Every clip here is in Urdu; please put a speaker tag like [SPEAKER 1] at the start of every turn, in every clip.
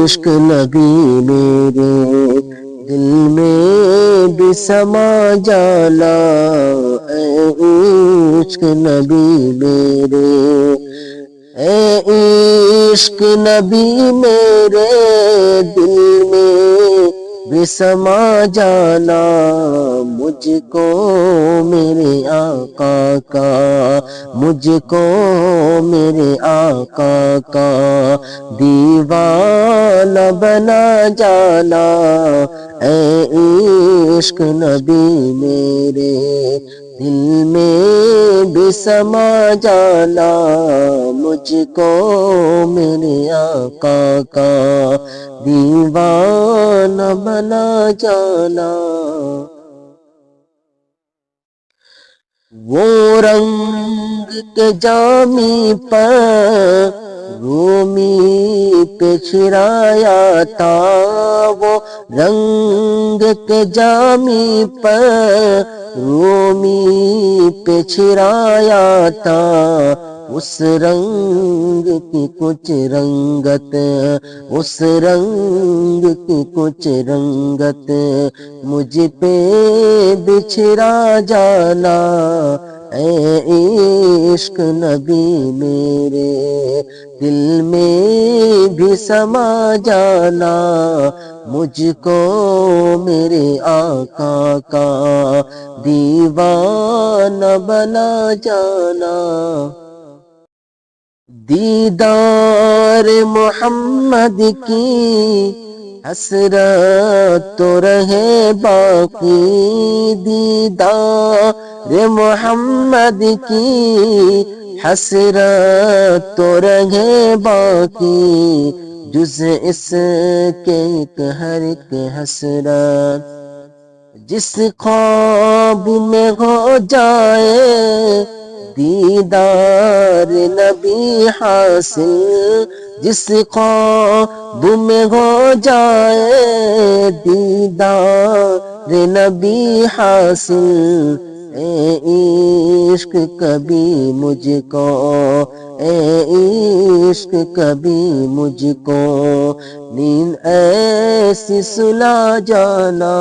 [SPEAKER 1] عشق نبی میرے دل میں بھی سما جانا، اے عشق نبی میرے، اے عشق نبی میرے دل میں بھی سما جانا، مجھ کو میرے آقا کا، مجھ کو میرے آقا کا دیوانہ بنا جانا، اے عشق نبی میرے دل میں بھی سما جانا، مجھ کو میرے آقا کا دیوانہ بنا جانا۔ وہ رنگ کے جامی پر رومی پہ چھرایا تھا، وہ رنگ کے جامی پر رومی پہ چھرایا تھا، اس رنگ کی کچھ رنگت، اس رنگ کی کچھ رنگت مجھ پہ بچھرا جانا، اے عشق نبی میرے دل میں بھی سما جانا، مجھ کو میرے آقا کا دیوانہ بنا جانا۔ دیدار محمد کی حسرت تو رہے باقی، دیدار محمد کی حسرت تو رہے باقی، جز اس کے ایک ہر ایک حسرت جس خواب میں ہو جائے دیدار نبی حاصل، جس خواب میں ہو جائے دیدار نبی حاصل، اے عشق کبھی مجھ کو، اے عشق کبھی مجھ کو نیند ایسی سلا جانا،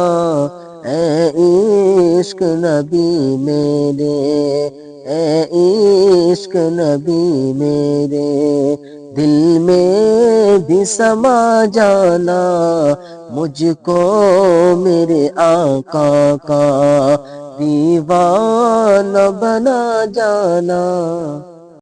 [SPEAKER 1] اے عشق نبی میرے، اے عشق نبی میرے دل میں بھی سما جانا، مجھ کو میرے آقا کا دیوانہ بنا جانا۔